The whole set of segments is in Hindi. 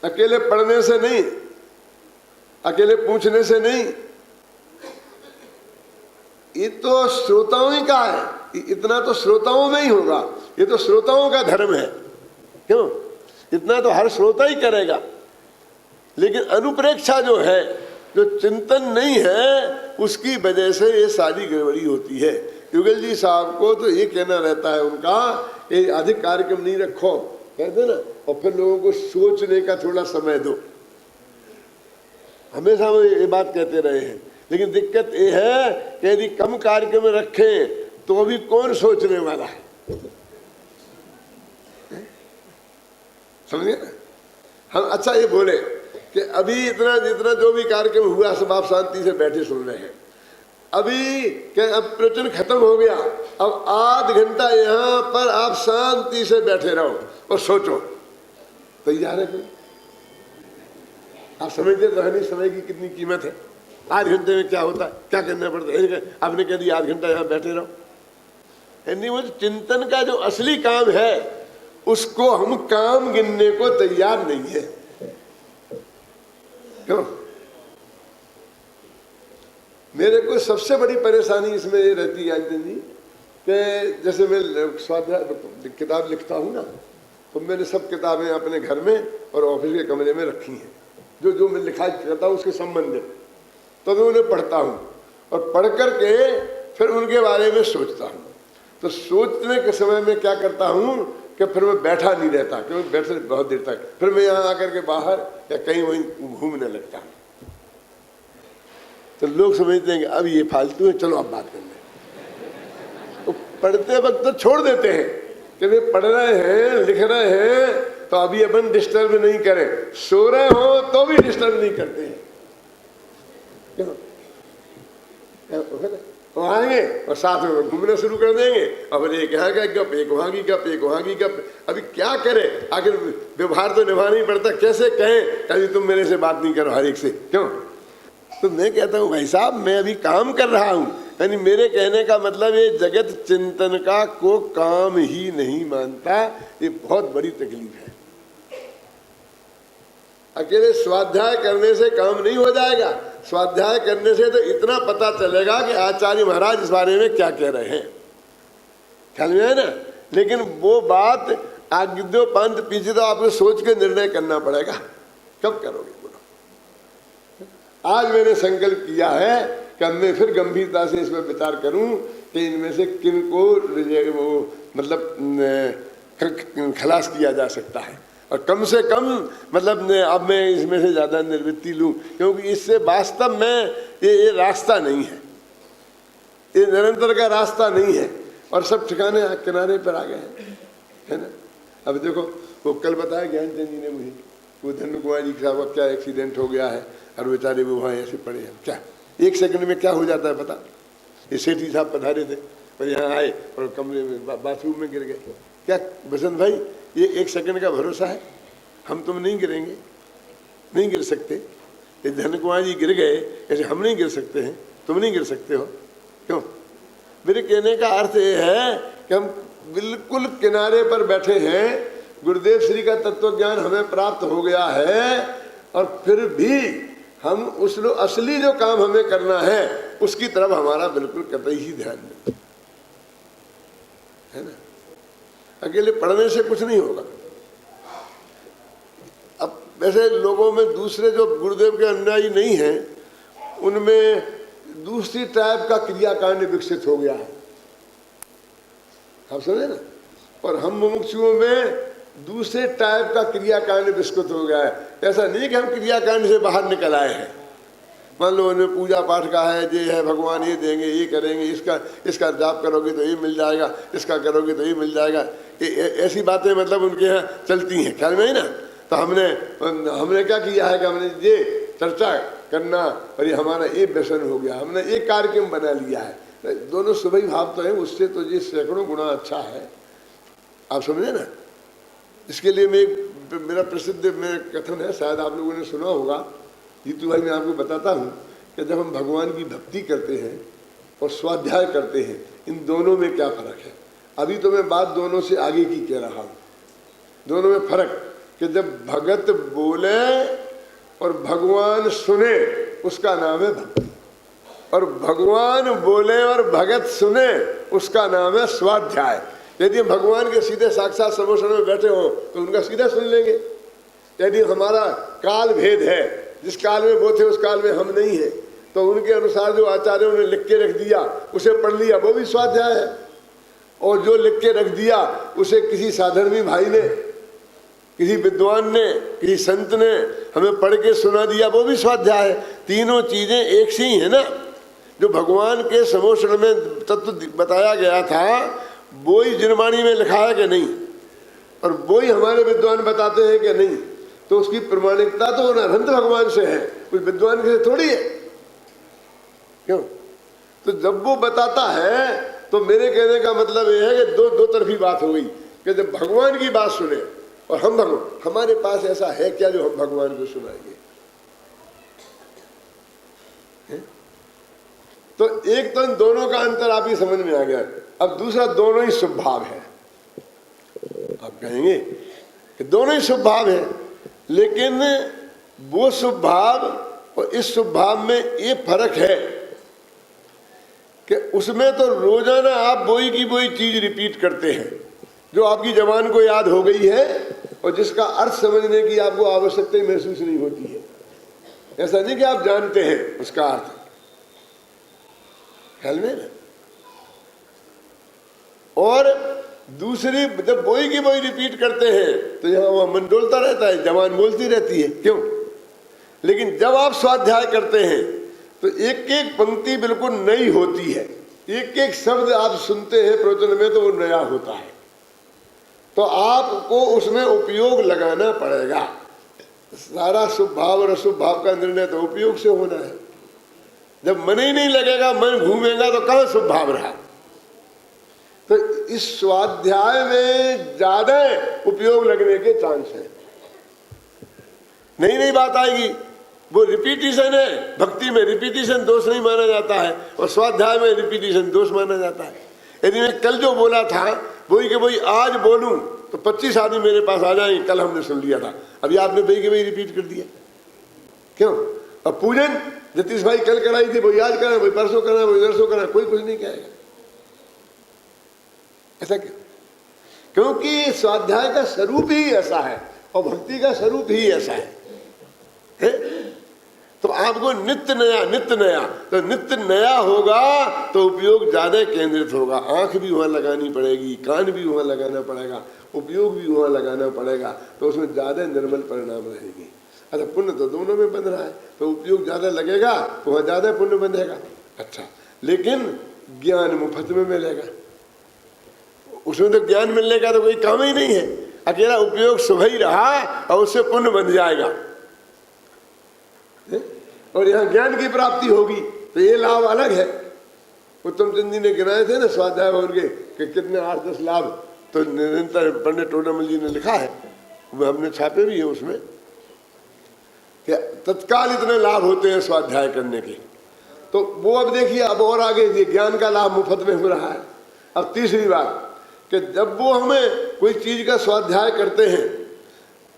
अकेले पढ़ने से नहीं, अकेले पूछने से नहीं, ये तो श्रोताओं ही का है, इतना तो श्रोताओं में ही होगा, ये तो श्रोताओं का धर्म है। क्यों? इतना तो हर श्रोता ही करेगा, लेकिन अनुप्रेक्षा जो है, जो चिंतन नहीं है, उसकी वजह से ये सारी गड़बड़ी होती है। युगल जी साहब को तो ये कहना रहता है उनका, ये अधिक कार्यक्रम नहीं रखो, कहते ना, और फिर लोगों को सोचने का थोड़ा समय दो। हमेशा वो ये बात कहते रहे हैं, लेकिन दिक्कत ये है कि यदि कम कार्यक्रम रखें तो अभी कौन सोचने वाला है, समझे ना? हम अच्छा ये बोले कि अभी इतना जितना जो भी कार्यक्रम हुआ सब आप शांति से बैठे सुन रहे हैं। अभी क्या अब प्रवचन खत्म हो गया, अब आध घंटा यहाँ पर आप शांति से बैठे रहो और सोचो, तैयार है कोई? आप समझते तो है नहीं समय की कितनी कीमत है। आध घंटे में क्या होता है, क्या करना पड़ता है? आपने कह दिया आध घंटा यहाँ बैठे रहो। यानी वो चिंतन का जो असली काम है उसको हम काम गिनने को तैयार नहीं है। क्यों? मेरे को सबसे बड़ी परेशानी इसमें ये रहती है आनंद जी कि जैसे मैं स्वाध्याय किताब लिखता हूँ ना, तो मैंने सब किताबें अपने घर में और ऑफिस के कमरे में रखी हैं, जो जो मैं लिखा करता हूँ उसके संबंधित, तो मैं उन्हें पढ़ता हूँ और पढ़ करके फिर उनके बारे में सोचता हूँ। तो सोचने के समय में क्या करता हूँ कि फिर मैं बैठा नहीं रहता, क्योंकि बैठे बहुत देर तक, फिर मैं यहाँ आकर के बाहर या कहीं वहीं घूमने लगता हूँ। तो लोग समझते हैं कि अब ये फालतू है, चलो अब बात कर लें। तो पढ़ते वक्त तो छोड़ देते हैं कि वे पढ़ रहे हैं, लिख रहे हैं, तो अभी अपन डिस्टर्ब नहीं करें। सो रहे हो तो भी डिस्टर्ब नहीं करते हैं। क्यों? वो आएंगे और साथ में घूमना शुरू कर देंगे, और एक यहाँ का गप, एक वहाँ की गप, एक वहाँ की गप। अभी क्या करें? आखिर व्यवहार तो निभाना ही पड़ता। कैसे कहें कभी तुम मेरे से बात नहीं करो हर एक से? क्यों? तो मैं कहता हूँ भाई साहब, मैं अभी काम कर रहा हूँ। यानी मेरे कहने का मतलब ये जगत चिंतन का को काम ही नहीं मानता, ये बहुत बड़ी तकलीफ है। अकेले स्वाध्याय करने से काम नहीं हो जाएगा। स्वाध्याय करने से तो इतना पता चलेगा कि आचार्य महाराज इस बारे में क्या कह रहे हैं, ख्याल में है ना? लेकिन वो बात आगे दो पंथ पीछे तो आपको सोच के निर्णय करना पड़ेगा। कब करोगे बोलो? आज मैंने संकल्प किया है कि मैं फिर गंभीरता से इसमें विचार करूं कि इनमें से किन को वो मतलब खलास किया जा सकता है, और कम से कम मतलब अब मैं इसमें से ज़्यादा निवृत्ति लूँ, क्योंकि इससे वास्तव में ये रास्ता नहीं है, ये निरंतर का रास्ता नहीं है, और सब ठिकाने किनारे पर आ गए हैं, है ना? अब देखो, वो कल बताया ज्ञानचंद जी ने मुझे, वो धन्य कुमार जी साहब का क्या एक्सीडेंट हो गया है, और बेचारे वो वहाँ ऐसे पड़े हैं। क्या एक सेकंड में क्या हो जाता है पता? ये सेठी साहब पधारे थे और यहाँ आए और कमरे में बाथरूम में गिर गए। क्या बसंत भाई, ये एक सेकंड का भरोसा है? हम तुम नहीं गिरेंगे? नहीं गिर सकते। ये धन्य कुमार जी गिर गए, ऐसे हम नहीं गिर सकते हैं, तुम नहीं गिर सकते हो। क्यों? मेरे कहने का अर्थ ये है कि हम बिल्कुल किनारे पर बैठे हैं, गुरुदेव श्री का तत्व ज्ञान हमें प्राप्त हो गया है, और फिर भी हम उस असली जो काम हमें करना है उसकी तरफ हमारा बिल्कुल कतई ही ध्यान नहीं है ना? अकेले पढ़ने से कुछ नहीं होगा। अब वैसे लोगों में दूसरे जो गुरुदेव के अनुयायी नहीं हैं, उनमें दूसरी टाइप का क्रियाकांड विकसित हो गया है, आप समझे ना? और हम मुमुक्षुओं में दूसरे टाइप का क्रियाकांड विकसित हो गया है। ऐसा नहीं कि हम क्रियाकांड से बाहर निकल आए हैं। मान लो उन्हें पूजा पाठ का है, ये है भगवान ये देंगे, ये करेंगे, इसका जाप करोगे तो ये मिल जाएगा, इसका करोगे तो ये मिल जाएगा, ऐसी बातें मतलब उनके यहाँ चलती हैं, ख्याल में ही ना? तो हमने क्या किया है कि हमने ये चर्चा करना और ये हमारा एक व्यसन हो गया, हमने एक कार्यक्रम बना लिया है। दोनों सुबह भाव तो है, उससे तो ये सैकड़ों गुना अच्छा है, आप समझे ना? इसके लिए मेरा प्रसिद्ध मेरा कथन है, शायद आप लोगों ने सुना होगा। जीतू भाई, मैं आपको बताता हूँ कि जब हम भगवान की भक्ति करते हैं और स्वाध्याय करते हैं, इन दोनों में क्या फ़र्क है? अभी तो मैं बात दोनों से आगे की कह रहा हूँ। दोनों में फ़र्क कि जब भगत बोले और भगवान सुने उसका नाम है भक्ति, और भगवान बोले और भगत सुने उसका नाम है स्वाध्याय। यदि भगवान के सीधे साक्षात समोसन में बैठे हो तो उनका सीधा सुन लेंगे। यदि हमारा काल भेद है, जिस काल में वो थे उस काल में हम नहीं है, तो उनके अनुसार जो आचार्यों ने लिख के रख दिया उसे पढ़ लिया, वो भी स्वाध्याय है। और जो लिख के रख दिया उसे किसी साधर्मी भाई ने, किसी विद्वान ने, किसी संत ने हमें पढ़ के सुना दिया, वो भी स्वाध्याय है। तीनों चीजें एक सी है ना। जो भगवान के समोषण में तत्व बताया गया था वो ही जिनवाणी में लिखा है कि नहीं, और वो ही हमारे विद्वान बताते हैं कि नहीं, तो उसकी प्रमाणिकता तो अनंत भगवान से है, कोई विद्वान से थोड़ी है। क्यों? तो जब वो बताता है तो मेरे कहने का मतलब ये है कि दो तरफी बात हो गई कि जब भगवान की बात सुने और हम भगवान, हमारे पास ऐसा है क्या जो हम भगवान को सुनाएंगे? तो एक तो इन दोनों का अंतर आप ही समझ में आ गया। अब दूसरा, दोनों ही शुभ भाव है। आप कहेंगे कि दोनों ही शुभ भाव है, लेकिन वो शुभ भाव और इस शुभ भाव में ये फर्क है कि उसमें तो रोजाना आप वही की वही चीज रिपीट करते हैं जो आपकी जबान को याद हो गई है और जिसका अर्थ समझने की आपको आवश्यकता ही महसूस नहीं होती है। ऐसा नहीं कि आप जानते हैं उसका अर्थ, ख्याल में ना। और दूसरी, जब वही की वही रिपीट करते हैं तो यहाँ वह मन डोलता रहता है, जबान बोलती रहती है। क्यों? लेकिन जब आप स्वाध्याय करते हैं तो एक एक पंक्ति बिल्कुल नई होती है, एक एक शब्द आप सुनते हैं प्रवचन में तो वो नया होता है, तो आपको उसमें उपयोग लगाना पड़ेगा। सारा शुभ भाव और अशुभ भाव का निर्णय तो उपयोग से होना है। जब मन ही नहीं लगेगा, मन घूमेगा, तो कहाँ शुभ भाव रहा? तो इस स्वाध्याय में ज्यादा उपयोग लगने के चांस है। नई नई बात आएगी, वो रिपीटिशन है। भक्ति में रिपीटिशन दोष नहीं माना जाता है और स्वाध्याय में रिपीटिशन दोष माना जाता है। यदि मैं कल जो बोला था वही के वही आज बोलूं तो 25 आदमी मेरे पास आ जाएंगे, कल हमने सुन लिया था, अभी आपने वही के वही रिपीट कर दिया। क्यों? अब पूजन जतीश भाई कल कराई थी वही आज करा, वही परसों करा, वही नरसों करा, कोई कुछ नहीं कहेगा। ऐसा क्यों? क्योंकि स्वाध्याय का स्वरूप ही ऐसा है और भक्ति का स्वरूप ही ऐसा है? तो आपको नित्य नया, तो नित्य नया होगा तो उपयोग ज्यादा केंद्रित होगा। आंख भी वहां लगानी पड़ेगी, कान भी वहां लगाना पड़ेगा, उपयोग भी वहां लगाना पड़ेगा, तो उसमें ज्यादा निर्मल परिणाम रहेंगे। अच्छा, पुण्य तो दोनों में बन रहा है, तो उपयोग ज्यादा लगेगा तो वहां ज्यादा पुण्य बनेगा। अच्छा, लेकिन ज्ञान मुफ्त में मिलेगा, उसमें तो ज्ञान मिलने का तो कोई काम ही नहीं है। अकेला उपयोग सुबह ही रहा और उससे पुण्य बन जाएगा, और यहाँ ज्ञान की प्राप्ति होगी, तो ये लाभ अलग है। उत्तम चंद जी ने गिनाए थे ना स्वाध्याय भवन के कि कितने 8-10 लाभ, तो निरंतर पंडित टोडामल जी ने लिखा है, वो हमने छापे भी है उसमें, कि तत्काल इतने लाभ होते हैं स्वाध्याय करने के। तो वो अब देखिए, अब और आगे ज्ञान का लाभ मुफ्त में हो रहा है। अब तीसरी बात कि जब वो हमें कोई चीज का स्वाध्याय करते हैं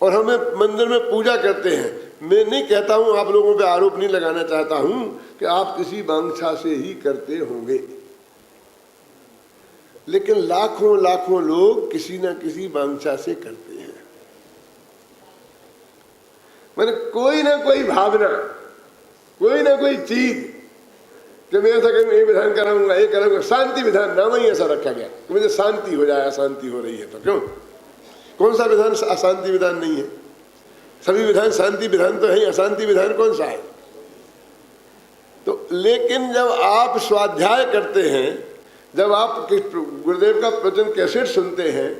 और हमें मंदिर में पूजा करते हैं, मैं नहीं कहता हूं, आप लोगों पे आरोप नहीं लगाना चाहता हूं कि आप किसी वांछा से ही करते होंगे, लेकिन लाखों लाखों लोग किसी ना किसी वांछा से करते हैं। मैंने कोई ना कोई भावना, कोई ना कोई चीज कि मैं ऐसा करूँगा, ये विधान कराऊंगा, ये करूँगा, शांति विधान नाम ही ऐसा रखा गया कि मुझे शांति हो जाए, अशांति हो रही है तो। क्यों? कौन सा विधान अशांति विधान नहीं है? सभी विधान शांति विधान तो है, अशांति विधान कौन सा है? तो लेकिन जब आप स्वाध्याय करते हैं, जब आप गुरुदेव का प्रवचन कैसेट सुनते हैं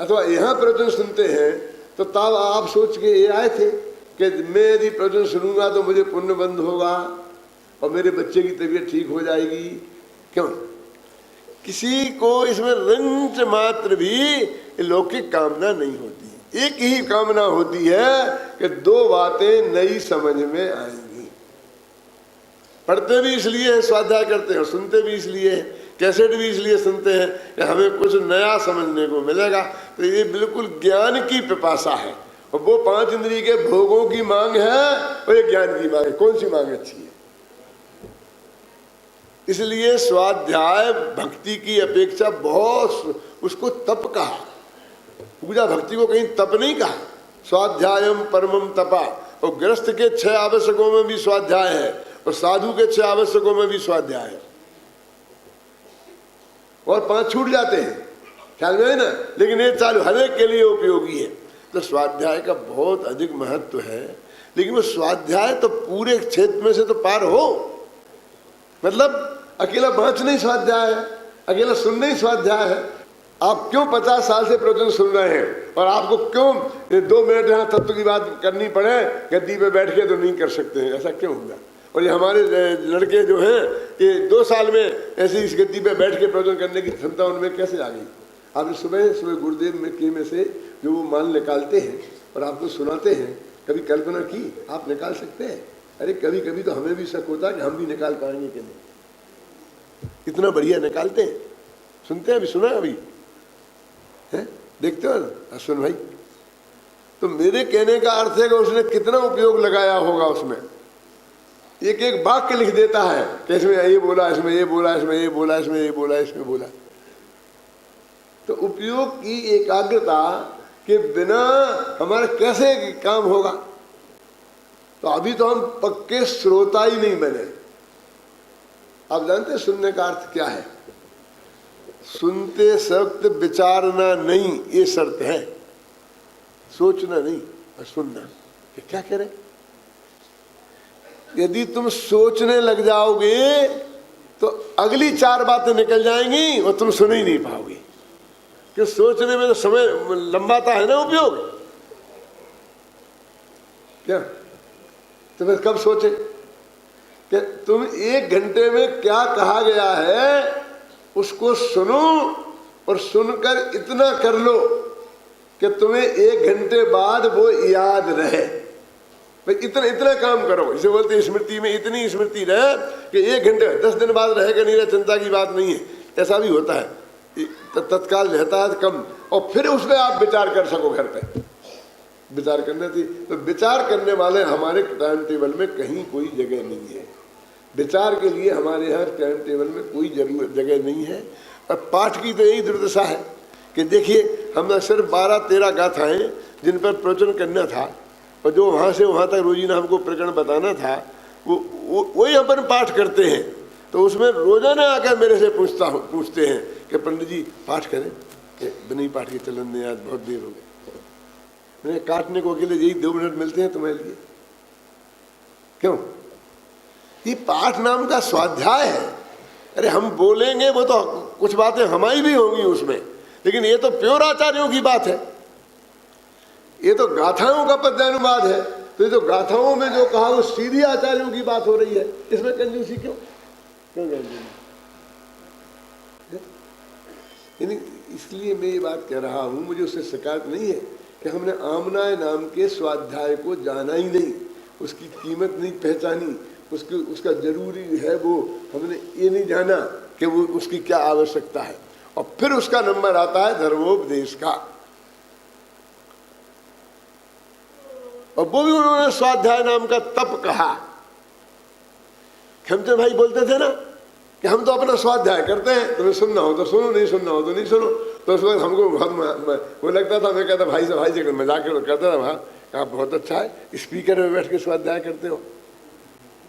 अथवा यहाँ प्रवचन सुनते हैं, तो तब आप सोच के ये आए थे कि मैं यदि प्रवचन सुनूंगा तो मुझे पुण्य बंद होगा और मेरे बच्चे की तबीयत ठीक हो जाएगी। क्यों? किसी को इसमें रंच मात्र भी लौकिक कामना नहीं होती। एक ही कामना होती है कि दो बातें नई समझ में आएंगी। पढ़ते भी इसलिए हैं, स्वाध्याय करते हैं, सुनते भी इसलिए हैं, कैसेट भी इसलिए सुनते हैं कि हमें कुछ नया समझने को मिलेगा। तो ये बिल्कुल ज्ञान की पिपासा है और वो 5 इंद्रिय के भोगों की मांग है और एक ज्ञान की मांग है। कौन सी मांग अच्छी है? इसलिए स्वाध्याय भक्ति की अपेक्षा बहुत, उसको तप कहा। पूजा भक्ति को कहीं तप नहीं कहा। स्वाध्यायम परमम तपा। और गृहस्थ के 6 आवश्यकों में भी स्वाध्याय है और साधु के 6 आवश्यकों में भी स्वाध्याय है, और 5 छूट जाते हैं, ख्याल में है ना। लेकिन ये चालू हर एक के लिए उपयोगी है। तो स्वाध्याय का बहुत अधिक महत्व है। लेकिन वो स्वाध्याय तो पूरे क्षेत्र में से तो पार हो। मतलब अकेला बाँच नहीं स्वाध्याय है, अकेला सुनना ही स्वाध्याय है। आप क्यों 50 साल से प्रवचन सुन रहे हैं और आपको क्यों 2 मिनट यहाँ तत्व की बात करनी पड़े गद्दी पे बैठ के तो नहीं कर सकते हैं? ऐसा क्यों होगा? और ये हमारे लड़के जो हैं ये 2 साल में ऐसे इस गद्दी पे बैठ के प्रवचन करने की क्षमता उनमें कैसे आ गई? आपने सुबह गुरुदेव में से जो वो मान निकालते हैं और आपको सुनाते हैं, कभी कल्पना की आप निकाल सकते हैं? अरे कभी कभी तो हमें भी शक होता है कि हम भी निकाल पाएंगे कि नहीं। इतना बढ़िया निकालते हैं। सुनते हैं, अभी सुना अभी है, देखते हो ना सुन भाई। तो मेरे कहने का अर्थ है कि उसने कितना उपयोग लगाया होगा उसमें। एक एक वाक्य लिख देता है कि इसमें ये बोला, इसमें ये बोला, इसमें ये बोला, इसमें ये बोला, इसमें बोला। तो उपयोग की एकाग्रता के बिना हमारा कैसे काम होगा? तो अभी तो हम पक्के श्रोता ही नहीं बने। आप जानते हैं सुनने का अर्थ क्या है? सुनते वक्त विचारना नहीं, ये शर्त है। सोचना नहीं और सुनना। ये क्या कह रहे? यदि तुम सोचने लग जाओगे तो अगली 4 बातें निकल जाएंगी और तुम सुन ही नहीं पाओगे। कि सोचने में तो समय लंबाता है ना उपयोग। क्या तो फिर कब सोचे कि तुम 1 घंटे में क्या कहा गया है उसको सुनो और सुनकर इतना कर लो कि तुम्हें 1 घंटे बाद वो याद रहे। भाई इतना काम करो। इसे बोलते हैं स्मृति में इतनी स्मृति रहे कि 1 घंटे 10 दिन बाद रहेगा नहीं रहे, चिंता की बात नहीं है। ऐसा भी होता है, तत्काल रहता है कम, और फिर उसमें आप विचार कर सको। घर पे विचार करने थी तो विचार करने वाले हमारे टाइम टेबल में कहीं कोई जगह नहीं है। विचार के लिए हमारे यहाँ टाइम टेबल में कोई जगह नहीं है। और पाठ की तो यही दुर्दशा है कि देखिए हमने सिर्फ 12-13 गाथाएं जिन पर प्रवचन करना था और जो वहाँ से वहाँ तक रोजीना हमको प्रकरण बताना था वही अपन पाठ करते हैं। तो उसमें रोजाना आकर मेरे से पूछते हैं कि पंडित जी पाठ करें कि नहीं पाठ के चलन दें, आज बहुत देर हो गई। मैंने काटने को अकेले यही 2 मिनट मिलते हैं तुम्हारे लिए। क्यों? ये पाठ नाम का स्वाध्याय है। अरे हम बोलेंगे वो तो कुछ बातें हमारी भी होंगी उसमें, लेकिन ये तो प्योर आचार्यों की बात है। ये तो गाथाओं का पद्यानुवाद है। तो ये तो गाथाओं में जो कहा वो सीधी आचार्यों की बात हो रही है। इसमें कंजूसी क्यों? इसलिए मैं ये बात कह रहा हूं, मुझे उससे शिकायत नहीं है कि हमने आमनाय नाम के स्वाध्याय को जाना ही नहीं, उसकी कीमत नहीं पहचानी, उसका जरूरी है वो हमने ये नहीं जाना कि वो उसकी क्या आवश्यकता है। और फिर उसका नंबर आता है धर्मोपदेश का, और वो भी उन्होंने स्वाध्याय नाम का तप कहा। खमचंद भाई बोलते थे ना कि हम तो अपना स्वाध्याय करते हैं, तुम्हें सुनना हो तो सुनो, नहीं सुनना हो तो नहीं सुनो। तो उस वक्त हमको बहुत वो लगता था, मैं कहता भाई से मजाक करता था, वहाँ कहा बहुत अच्छा है, स्पीकर में बैठ के स्वाध्याय करते हो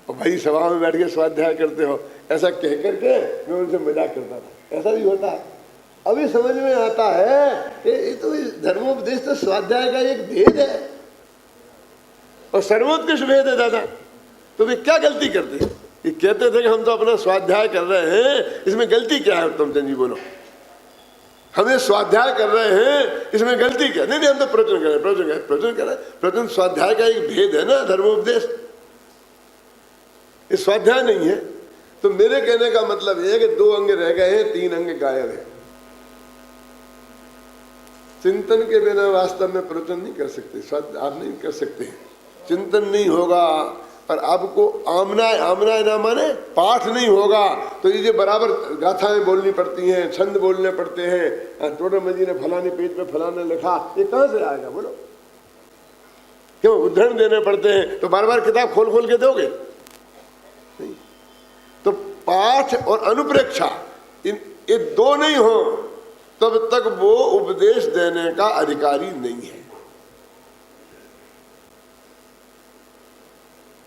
और भाई सभा में बैठ के स्वाध्याय करते हो, ऐसा कह करके मैं उनसे मजाक करता था। ऐसा भी होता है। अभी समझ में आता है कि ये तो धर्मोपदेश तो स्वाध्याय का एक भेद है और सर्वोत्कृष्ट भेद है दादा। तो वे क्या गलती करते हैं? ये कहते थे कि हम तो अपना स्वाध्याय कर रहे हैं, इसमें गलती क्या है? उत्तमचंद जी बोलो, हमें स्वाध्याय कर रहे हैं, इसमें गलती क्या? नहीं हम तो प्रवचन कर रहे हैं, प्रवचन कर रहे हैं। प्रवचन स्वाध्याय का एक भेद है ना, धर्मोपदेश ये स्वाध्याय नहीं है। तो मेरे कहने का मतलब यह है कि 2 अंग रह गए हैं, 3 अंग गायब है। चिंतन के बिना वास्तव में प्रवचन नहीं कर सकते, आप नहीं कर सकते। चिंतन नहीं होगा और आपको आमनाय ना माने पाठ नहीं होगा तो ये बराबर गाथाएं बोलनी पड़ती हैं, छंद बोलने पड़ते हैं। टोडरमल जी ने फलाने पेज पे फलाना लिखा, ये कहाँ से आएगा बोलो? क्यों उदाहरण देने पड़ते हैं, तो बार बार किताब खोल खोल के दोगे नहीं। तो पाठ और अनुप्रेक्षा ये दो नहीं हो तब तक वो उपदेश देने का अधिकारी नहीं है।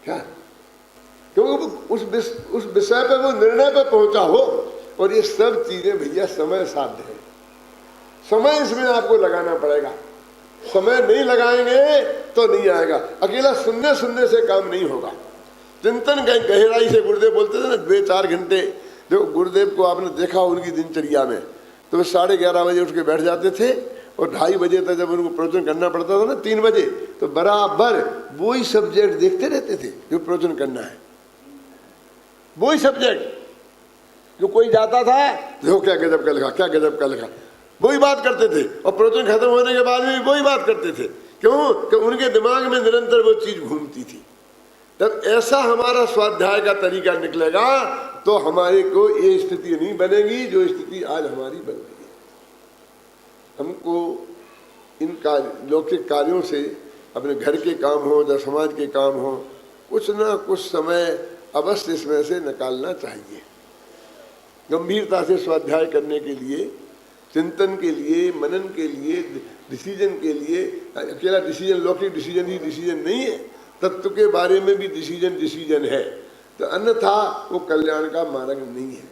क्या? क्योंकि उस विषय पे वो निर्णय पे पहुंचा हो। और ये सब चीजें भैया समय साध्य है, समय इसमें आपको लगाना पड़ेगा। समय नहीं लगाएंगे तो नहीं आएगा। अकेला सुनने सुनने से काम नहीं होगा। चिंतन गहराई से गुरुदेव बोलते थे ना 2-4 घंटे। जो गुरुदेव को आपने देखा उनकी दिनचर्या में, तो वे 11:30 बजे उठ के बैठ जाते थे और 2:30 बजे तक जब उनको प्रवचन करना पड़ता था ना 3 बजे, तो बराबर वही सब्जेक्ट देखते रहते थे जो प्रवचन करना है। वही सब्जेक्ट जो कोई जाता था, देखो क्या गजब का लिखा, क्या गजब का लिखा, वही बात करते थे। और प्रवचन खत्म होने के बाद भी वही बात करते थे। क्यों? कि उनके दिमाग में निरंतर वो चीज घूमती थी। जब ऐसा हमारा स्वाध्याय का तरीका निकलेगा तो हमारे को ये स्थिति नहीं बनेगी जो स्थिति आज हमारी बन रही है। हमको इन लौकिक कार्यों से, अपने घर के काम हो या समाज के काम हो, कुछ ना कुछ समय अवश्य इसमें से निकालना चाहिए। गंभीरता से स्वाध्याय करने के लिए, चिंतन के लिए, मनन के लिए, डिसीजन के लिए। अकेला डिसीजन, लौकिक डिसीजन ही डिसीजन नहीं है, तत्व के बारे में भी डिसीजन है। तो अन्यथा वो कल्याण का मार्ग नहीं है।